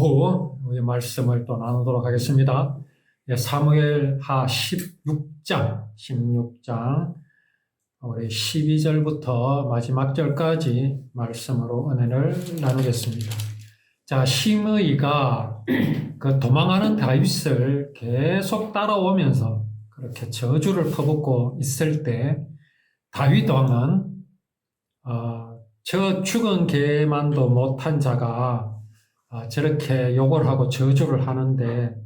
오후 우리 말씀을 또 나누도록 하겠습니다. 사무엘하 16장 우리 12절부터 마지막 절까지 말씀으로 은혜를 나누겠습니다. 자, 시므이가 그 도망하는 다윗을 계속 따라오면서 그렇게 저주를 퍼붓고 있을 때 다윗 왕은 저 죽은 개만도 못한 자가 저렇게 욕을 하고 저주를 하는데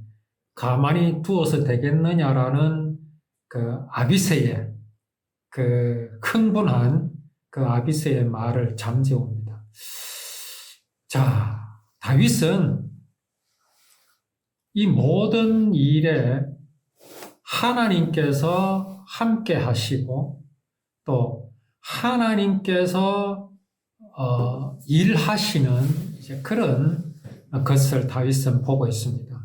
가만히 두어서 되겠느냐라는 그 아비새의 그 흥분한 그 아비새의 말을 잠재웁니다. 자, 다윗은 이 모든 일에 하나님께서 함께 하시고 또 하나님께서 일하시는 이제 그런 것을 다윗은 보고 있습니다.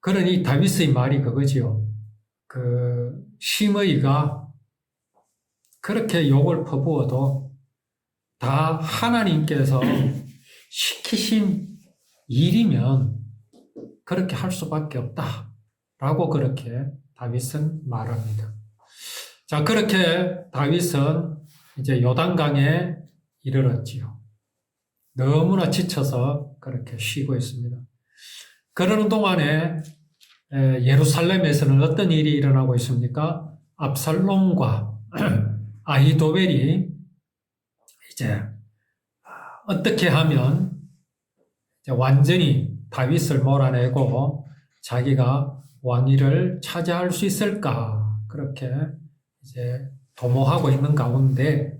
그러니 다윗의 말이 그거지요. 그 시므이가 그렇게 욕을 퍼부어도 다 하나님께서 시키신 일이면 그렇게 할 수밖에 없다라고 그렇게 다윗은 말합니다. 자, 그렇게 다윗은 이제 요단강에 이르렀지요. 너무나 지쳐서 그렇게 쉬고 있습니다. 그러는 동안에 예루살렘에서는 어떤 일이 일어나고 있습니까? 압살롬과 아히도벨이 이제 어떻게 하면 이제 완전히 다윗을 몰아내고 자기가 왕위를 차지할 수 있을까? 그렇게 이제 도모하고 있는 가운데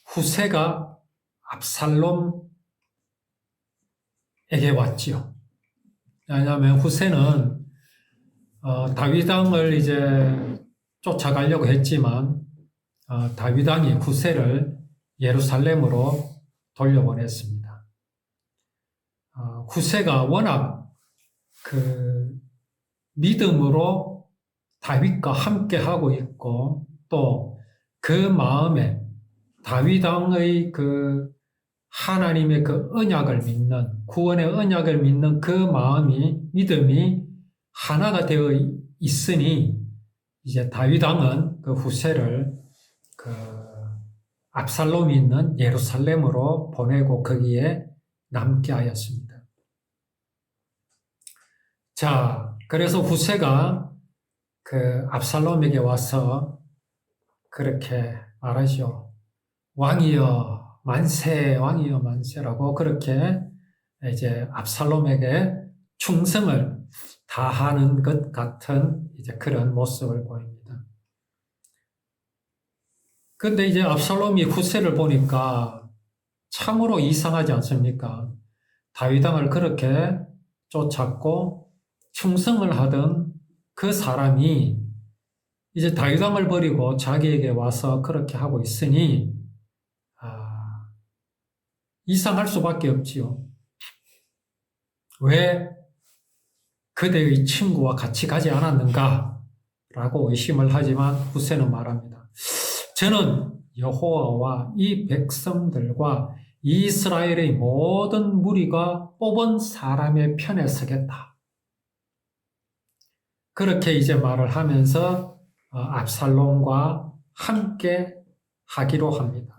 후세가 압살롬에게 왔지요. 왜냐하면 후세는 다윗 왕을 이제 쫓아가려고 했지만 다윗 왕이 후세를 예루살렘으로 돌려보냈습니다. 후세가 워낙 그 믿음으로 다윗과 함께 하고 있고 또 그 마음에 다윗 왕의 그 하나님의 그 언약을 믿는 구원의 언약을 믿는 그 마음이 믿음이 하나가 되어 있으니 이제 다윗 왕은 그 후세를 그 압살롬이 있는 예루살렘으로 보내고 거기에 남게 하였습니다. 자, 그래서 후세가 그 압살롬에게 와서 그렇게 말하죠. 왕이여 만세, 왕이여 만세라고 그렇게 이제 압살롬에게 충성을 다하는 것 같은 이제 그런 모습을 보입니다. 그런데 이제 압살롬이 후세를 보니까 참으로 이상하지 않습니까? 다윗 왕을 그렇게 쫓았고 충성을 하던 그 사람이 이제 다윗 왕을 버리고 자기에게 와서 그렇게 하고 있으니 이상할 수밖에 없지요. 왜 그대의 친구와 같이 가지 않았는가? 라고 의심을 하지만 후세는 말합니다. 저는 여호와와 이 백성들과 이스라엘의 모든 무리가 뽑은 사람의 편에 서겠다. 그렇게 이제 말을 하면서 압살롬과 함께 하기로 합니다.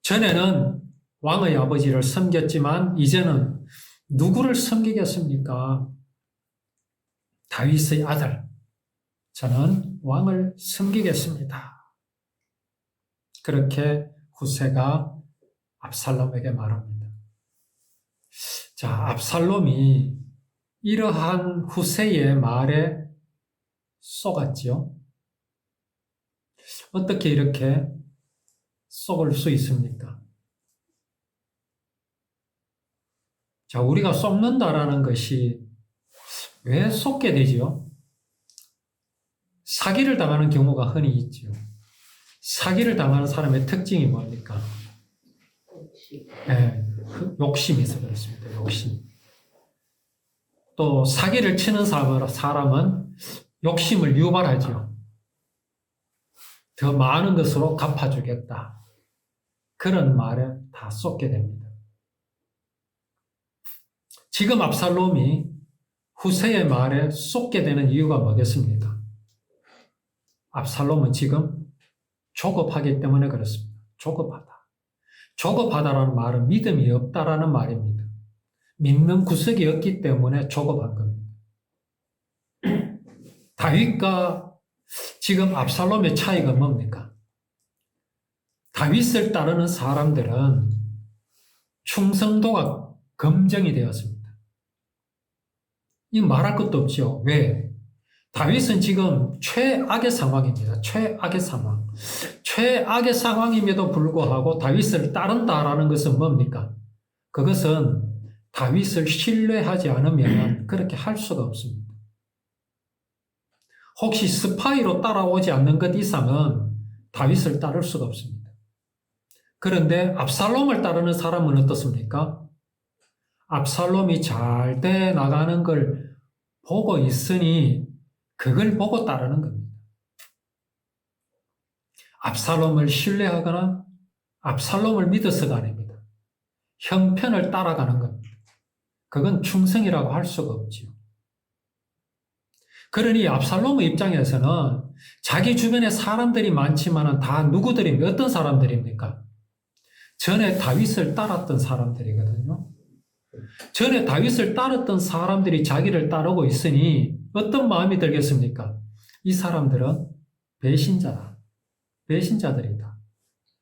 전에는 왕의 아버지를 섬겼지만 이제는 누구를 섬기겠습니까? 다윗의 아들, 저는 왕을 섬기겠습니다. 그렇게 후세가 압살롬에게 말합니다. 자, 압살롬이 이러한 후세의 말에 속았지요. 어떻게 이렇게 속을 수 있습니까? 자, 우리가 속는다라는 것이 왜 속게 되지요? 사기를 당하는 경우가 흔히 있지요. 사기를 당하는 사람의 특징이 뭡니까? 네, 욕심이 있어 그렇습니다. 욕심. 또 사기를 치는 사람은 욕심을 유발하죠. 더 많은 것으로 갚아주겠다. 그런 말에 다 쏟게 됩니다. 지금 압살롬이 후세의 말에 쏟게 되는 이유가 뭐겠습니까? 압살롬은 지금 조급하기 때문에 그렇습니다. 조급하다. 조급하다라는 말은 믿음이 없다라는 말입니다. 믿는 구석이 없기 때문에 조급한 겁니다. 다윗과 지금 압살롬의 차이가 뭡니까? 다윗을 따르는 사람들은 충성도가 검증이 되었습니다. 이 말할 것도 없죠. 왜? 다윗은 지금 최악의 상황입니다. 최악의 상황. 최악의 상황임에도 불구하고 다윗을 따른다라는 것은 뭡니까? 그것은 다윗을 신뢰하지 않으면 그렇게 할 수가 없습니다. 혹시 스파이로 따라오지 않는 것 이상은 다윗을 따를 수가 없습니다. 그런데 압살롬을 따르는 사람은 어떻습니까? 압살롬이 잘 돼 나가는 걸 보고 있으니 그걸 보고 따르는 겁니다. 압살롬을 신뢰하거나 압살롬을 믿어서가 아닙니다. 형편을 따라가는 겁니다. 그건 충성이라고 할 수가 없지요. 그러니 압살롬의 입장에서는 자기 주변에 사람들이 많지만 다 누구들입니까? 어떤 사람들입니까? 전에 다윗을 따랐던 사람들이거든요. 전에 다윗을 따랐던 사람들이 자기를 따르고 있으니 어떤 마음이 들겠습니까? 이 사람들은 배신자다. 배신자들이다.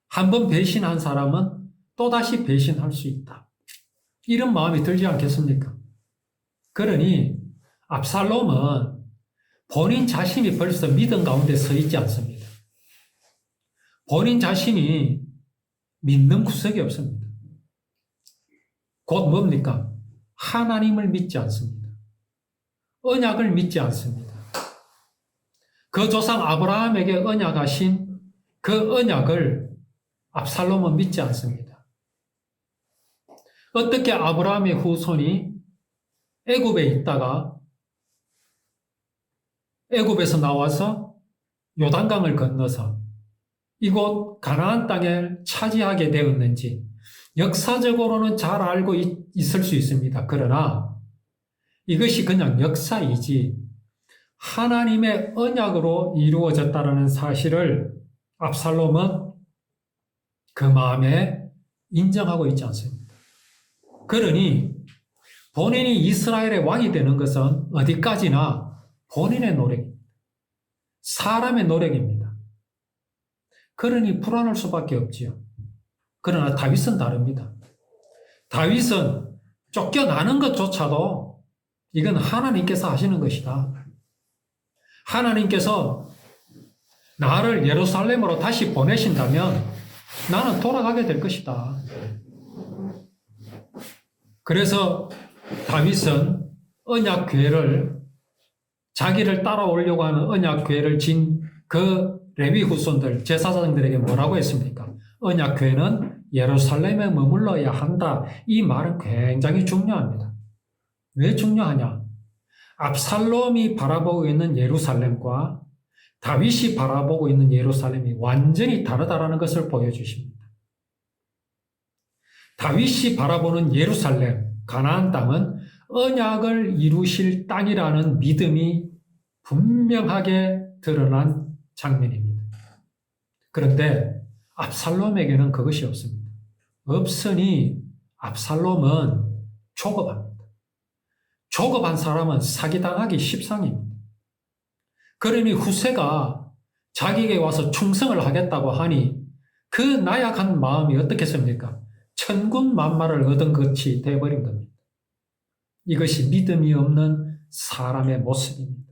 한번 배신한 사람은 또다시 배신할 수 있다. 이런 마음이 들지 않겠습니까? 그러니 압살롬은 본인 자신이 벌써 믿음 가운데 서 있지 않습니다. 본인 자신이 믿는 구석이 없습니다. 곧 뭡니까? 하나님을 믿지 않습니다. 언약을 믿지 않습니다. 그 조상 아브라함에게 언약하신 그 언약을 압살롬은 믿지 않습니다. 어떻게 아브라함의 후손이 애굽에 있다가 애굽에서 나와서 요단강을 건너서 이곳 가나안 땅을 차지하게 되었는지 역사적으로는 잘 알고 있을 수 있습니다. 그러나 이것이 그냥 역사이지 하나님의 언약으로 이루어졌다는 사실을 압살롬은 그 마음에 인정하고 있지 않습니다. 그러니 본인이 이스라엘의 왕이 되는 것은 어디까지나 본인의 노력입니다. 사람의 노력입니다. 그러니 불안할 수밖에 없지요. 그러나 다윗은 다릅니다. 다윗은 쫓겨나는 것조차도 이건 하나님께서 하시는 것이다. 하나님께서 나를 예루살렘으로 다시 보내신다면 나는 돌아가게 될 것이다. 그래서 다윗은 언약궤를 자기를 따라오려고 하는 언약궤를 진 그 레위 후손들 제사장들에게 뭐라고 했습니까? 언약궤는 예루살렘에 머물러야 한다. 이 말은 굉장히 중요합니다. 왜 중요하냐? 압살롬이 바라보고 있는 예루살렘과 다윗이 바라보고 있는 예루살렘이 완전히 다르다라는 것을 보여주십니다. 다윗이 바라보는 예루살렘, 가나안 땅은 언약을 이루실 땅이라는 믿음이 분명하게 드러난 장면입니다. 그런데 압살롬에게는 그것이 없습니다. 없으니 압살롬은 조급합니다. 조급한 사람은 사기당하기 십상입니다. 그러니 후세가 자기에게 와서 충성을 하겠다고 하니 그 나약한 마음이 어떻겠습니까? 천군만마를 얻은 것이 되어버린 겁니다. 이것이 믿음이 없는 사람의 모습입니다.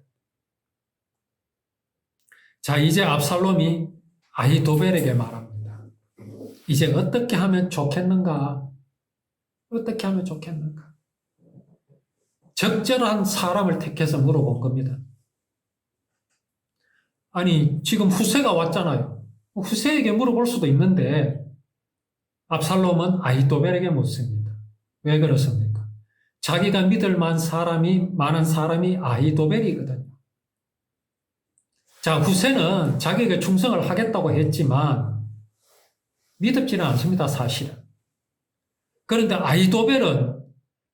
자, 이제 압살롬이 아히도벨에게 말합니다. 이제 어떻게 하면 좋겠는가? 어떻게 하면 좋겠는가? 적절한 사람을 택해서 물어본 겁니다. 아니, 지금 후세가 왔잖아요. 후세에게 물어볼 수도 있는데 압살롬은 아히도벨에게 묻습니다. 왜 그렇습니까? 자기가 믿을 만한 사람이 아히도벨이거든요. 자, 후세는 자기에게 충성을 하겠다고 했지만 믿음지는 않습니다, 사실은. 그런데 아히도벨은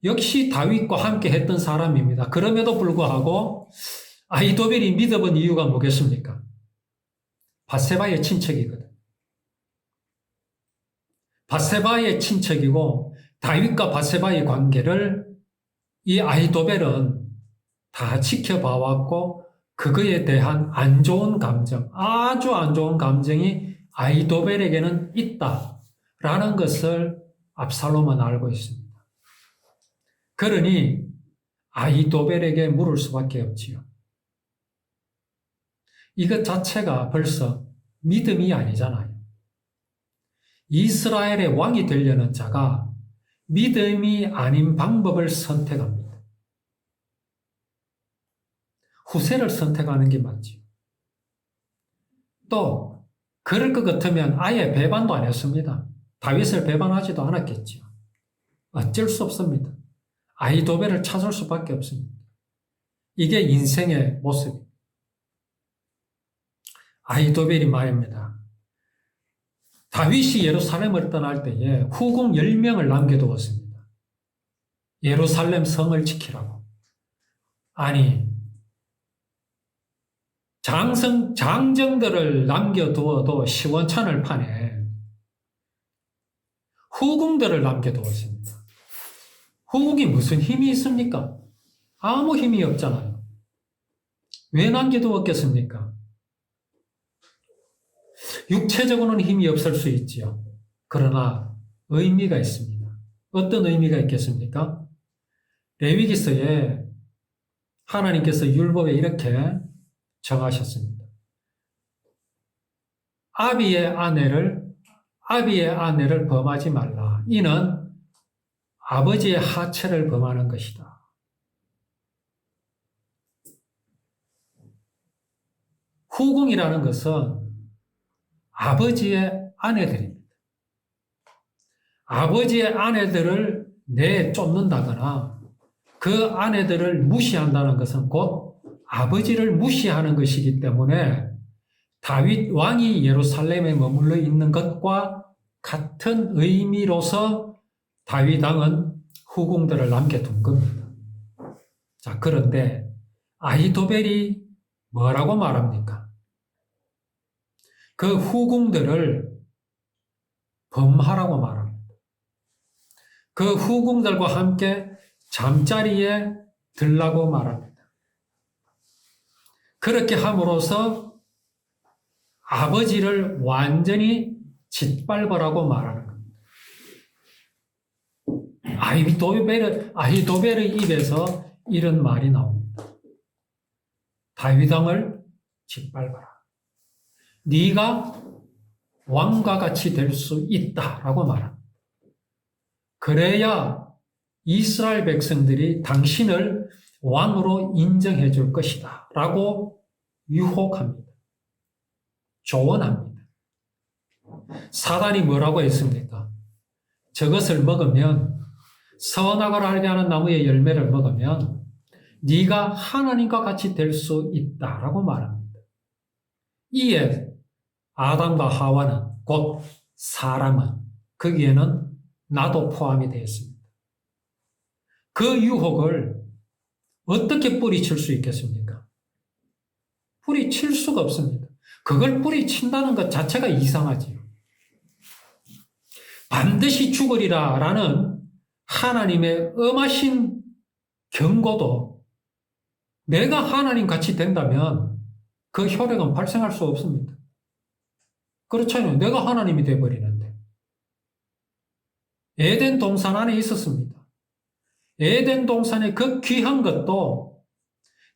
역시 다윗과 함께 했던 사람입니다. 그럼에도 불구하고 아히도벨이 믿어본 이유가 뭐겠습니까? 밧세바의 친척이거든. 밧세바의 친척이고 다윗과 밧세바의 관계를 이 아히도벨은 다 지켜봐왔고 그거에 대한 안 좋은 감정, 아주 안 좋은 감정이 아히도벨에게는 있다라는 것을 압살롬은 알고 있습니다. 그러니 아히도벨에게 물을 수밖에 없지요. 이것 자체가 벌써 믿음이 아니잖아요. 이스라엘의 왕이 되려는 자가 믿음이 아닌 방법을 선택합니다. 후세를 선택하는 게 맞지요. 또 그럴 것 같으면 아예 배반도 안 했습니다. 다윗을 배반하지도 않았겠지요. 어쩔 수 없습니다. 아히도벨을 찾을 수밖에 없습니다. 이게 인생의 모습입니다. 아히도벨이 말입니다. 다윗이 예루살렘을 떠날 때에 후궁 10명을 남겨두었습니다. 예루살렘 성을 지키라고. 아니, 장정들을 남겨두어도 시원찮을 판에 후궁들을 남겨두었습니다. 후궁이 무슨 힘이 있습니까? 아무 힘이 없잖아요. 왜 남겨두었겠습니까? 육체적으로는 힘이 없을 수 있지요. 그러나 의미가 있습니다. 어떤 의미가 있겠습니까? 레위기서에 하나님께서 율법에 이렇게 정하셨습니다. 아비의 아내를 범하지 말라. 이는 아버지의 하체를 범하는 것이다. 후궁이라는 것은 아버지의 아내들입니다. 아버지의 아내들을 내쫓는다거나 그 아내들을 무시한다는 것은 곧 아버지를 무시하는 것이기 때문에 다윗 왕이 예루살렘에 머물러 있는 것과 같은 의미로서 다윗 왕은 후궁들을 남겨둔 겁니다. 자, 그런데 아히도벨이 뭐라고 말합니까? 그 후궁들을 범하라고 말합니다. 그 후궁들과 함께 잠자리에 들라고 말합니다. 그렇게 함으로써 아버지를 완전히 짓밟으라고 말하는 겁니다. 아히도벨의 입에서 이런 말이 나옵니다. 다윗 왕을 짓밟아라. 네가 왕과 같이 될 수 있다라고 말합니다. 그래야 이스라엘 백성들이 당신을 왕으로 인정해 줄 것이다 라고 유혹합니다. 조언합니다. 사단이 뭐라고 했습니까? 저것을 먹으면 선악을 알게 하는 나무의 열매를 먹으면 네가 하나님과 같이 될 수 있다라고 말합니다. 이에 아담과 하와는 곧 사람은 거기에는 나도 포함이 되었습니다. 그 유혹을 어떻게 뿌리칠 수 있겠습니까? 뿌리칠 수가 없습니다. 그걸 뿌리친다는 것 자체가 이상하지요. 반드시 죽으리라 라는 하나님의 엄하신 경고도 내가 하나님 같이 된다면 그 혈액은 발생할 수 없습니다. 그렇잖아요. 내가 하나님이 되어버리는데. 에덴 동산 안에 있었습니다. 에덴 동산의 그 귀한 것도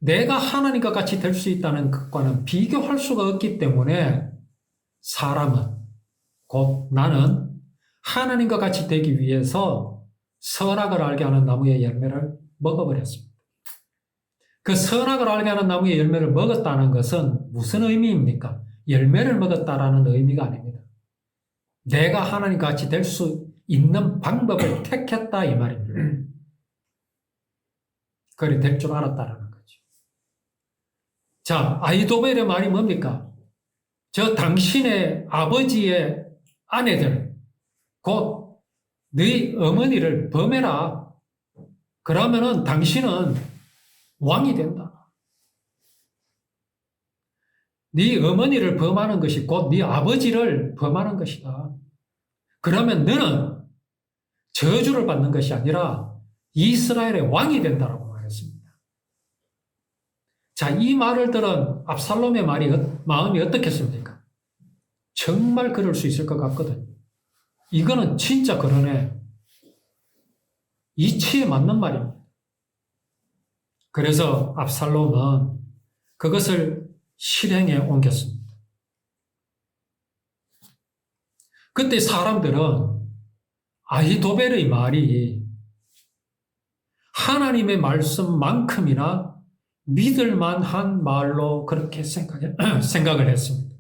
내가 하나님과 같이 될 수 있다는 것과는 비교할 수가 없기 때문에 사람은, 곧 나는 하나님과 같이 되기 위해서 선악을 알게 하는 나무의 열매를 먹어버렸습니다. 그 선악을 알게 하는 나무의 열매를 먹었다는 것은 무슨 의미입니까? 열매를 먹었다라는 의미가 아닙니다. 내가 하나님과 같이 될 수 있는 방법을 택했다 이 말입니다. 그리 될 줄 알았다라는 거죠. 자, 아히도벨의 말이 뭡니까? 저 당신의 아버지의 아내들, 곧 너희 어머니를 범해라. 그러면은 당신은 왕이 된다. 네 어머니를 범하는 것이 곧 네 아버지를 범하는 것이다. 그러면 너는 저주를 받는 것이 아니라 이스라엘의 왕이 된다라고 말했습니다. 자, 이 말을 들은 압살롬의 마음이 어떻겠습니까? 정말 그럴 수 있을 것 같거든요. 이거는 진짜 그러네. 이치에 맞는 말입니다. 그래서 압살롬은 그것을 실행에 옮겼습니다. 그때 사람들은 아히도벨의 말이 하나님의 말씀만큼이나 믿을 만한 말로 그렇게 생각을 했습니다.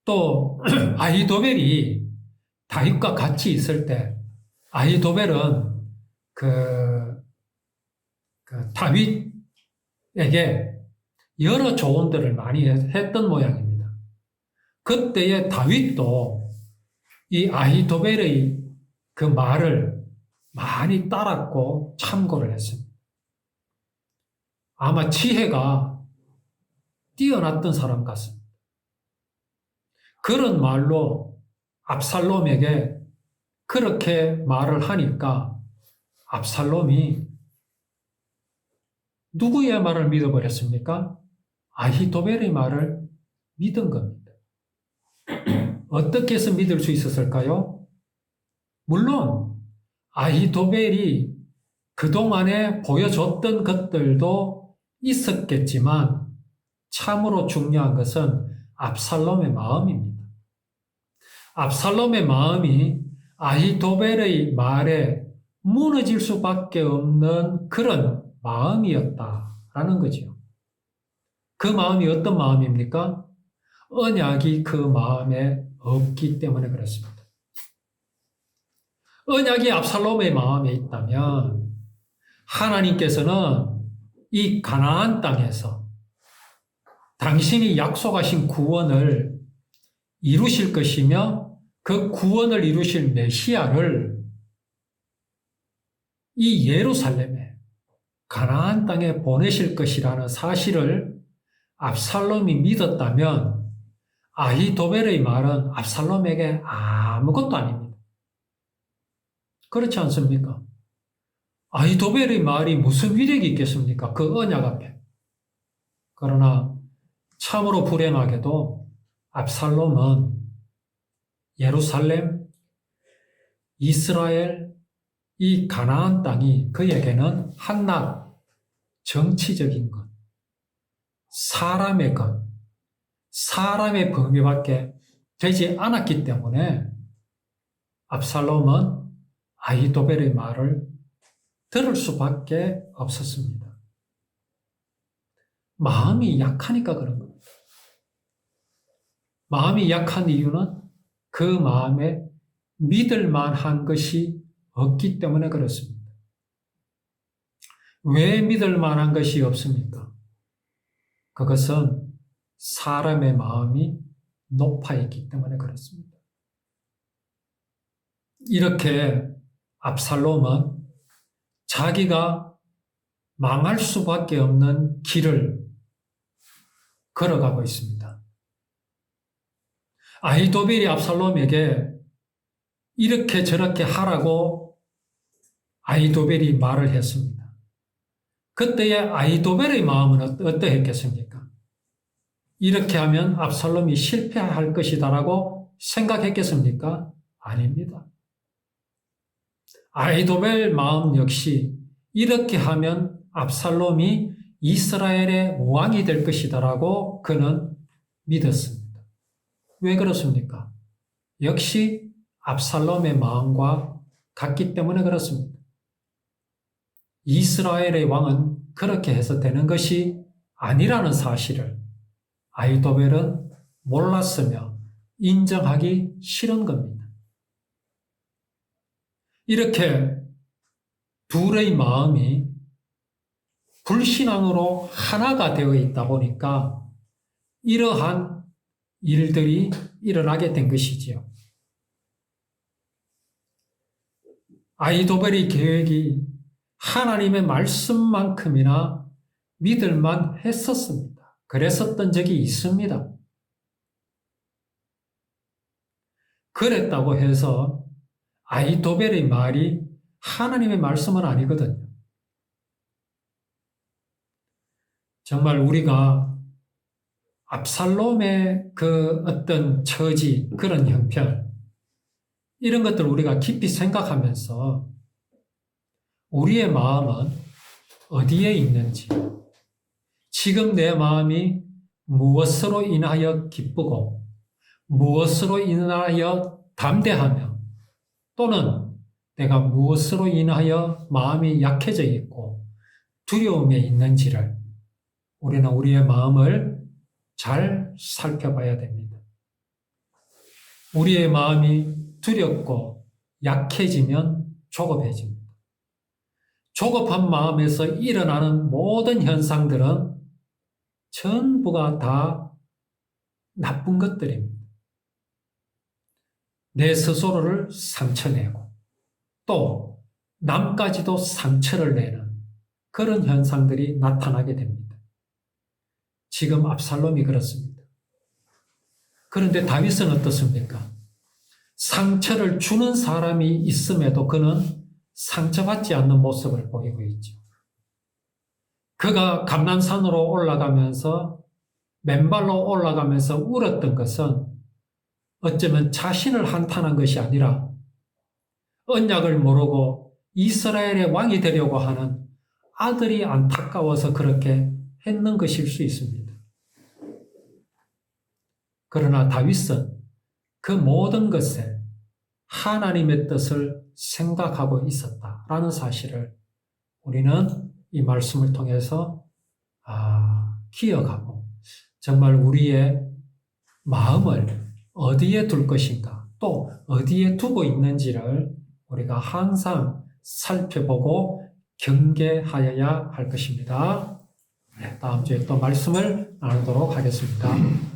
또 아히도벨이 다윗과 같이 있을 때 아히도벨은 다윗에게 여러 조언들을 많이 했던 모양입니다. 그때의 다윗도 이 아히도벨의 그 말을 많이 따랐고 참고를 했습니다. 아마 지혜가 뛰어났던 사람 같습니다. 그런 말로 압살롬에게 그렇게 말을 하니까 압살롬이 누구의 말을 믿어버렸습니까? 아히도벨의 말을 믿은 겁니다. 어떻게 해서 믿을 수 있었을까요? 물론 아히도벨이 그동안에 보여줬던 것들도 있었겠지만 참으로 중요한 것은 압살롬의 마음입니다. 압살롬의 마음이 아히도벨의 말에 무너질 수밖에 없는 그런 마음이었다라는 거죠. 그 마음이 어떤 마음입니까? 언약이 그 마음에 없기 때문에 그렇습니다. 언약이 압살롬의 마음에 있다면 하나님께서는 이 가나안 땅에서 당신이 약속하신 구원을 이루실 것이며 그 구원을 이루실 메시아를 이 예루살렘에 가나안 땅에 보내실 것이라는 사실을 압살롬이 믿었다면 아히도벨의 말은 압살롬에게 아무것도 아닙니다. 그렇지 않습니까? 아히도벨의 말이 무슨 위력이 있겠습니까? 그 언약 앞에. 그러나 참으로 불행하게도 압살롬은 예루살렘, 이스라엘, 이 가나안 땅이 그에게는 한낱 정치적인 것, 사람의 것, 사람의 범위밖에 되지 않았기 때문에 압살롬은 아히도벨의 말을 들을 수밖에 없었습니다. 마음이 약하니까 그런 겁니다. 마음이 약한 이유는 그 마음에 믿을 만한 것이 없기 때문에 그렇습니다. 왜 믿을 만한 것이 없습니까? 그것은 사람의 마음이 높아 있기 때문에 그렇습니다. 이렇게 압살롬은 자기가 망할 수밖에 없는 길을 걸어가고 있습니다. 아히도벨이 압살롬에게 이렇게 저렇게 하라고 아히도벨이 말을 했습니다. 그때의 아히도벨의 마음은 어떠했겠습니까? 이렇게 하면 압살롬이 실패할 것이다라고 생각했겠습니까? 아닙니다. 아히도벨 마음 역시 이렇게 하면 압살롬이 이스라엘의 왕이 될 것이다라고 그는 믿었습니다. 왜 그렇습니까? 역시 압살롬의 마음과 같기 때문에 그렇습니다. 이스라엘의 왕은 그렇게 해서 되는 것이 아니라는 사실을 아히도벨은 몰랐으며 인정하기 싫은 겁니다. 이렇게 둘의 마음이 불신앙으로 하나가 되어 있다 보니까 이러한 일들이 일어나게 된 것이지요. 아히도벨의 계획이 하나님의 말씀만큼이나 믿을만 했었습니다. 그랬었던 적이 있습니다. 그랬다고 해서 아히도벨의 말이 하나님의 말씀은 아니거든요. 정말 우리가 압살롬의 그 어떤 처지, 그런 형편, 이런 것들을 우리가 깊이 생각하면서 우리의 마음은 어디에 있는지, 지금 내 마음이 무엇으로 인하여 기쁘고 무엇으로 인하여 담대하며 또는 내가 무엇으로 인하여 마음이 약해져 있고 두려움에 있는지를 우리는 우리의 마음을 잘 살펴봐야 됩니다. 우리의 마음이 두렵고 약해지면 조급해집니다. 조급한 마음에서 일어나는 모든 현상들은 전부가 다 나쁜 것들입니다. 내 스스로를 상처내고 또 남까지도 상처를 내는 그런 현상들이 나타나게 됩니다. 지금 압살롬이 그렇습니다. 그런데 다윗은 어떻습니까? 상처를 주는 사람이 있음에도 그는 상처받지 않는 모습을 보이고 있죠. 그가 감람산으로 올라가면서 맨발로 올라가면서 울었던 것은 어쩌면 자신을 한탄한 것이 아니라 언약을 모르고 이스라엘의 왕이 되려고 하는 아들이 안타까워서 그렇게 했는 것일 수 있습니다. 그러나 다윗은 그 모든 것에 하나님의 뜻을 생각하고 있었다라는 사실을 우리는 이 말씀을 통해서 기억하고 정말 우리의 마음을 어디에 둘 것인가 또 어디에 두고 있는지를 우리가 항상 살펴보고 경계하여야 할 것입니다. 다음 주에 또 말씀을 나누도록 하겠습니다.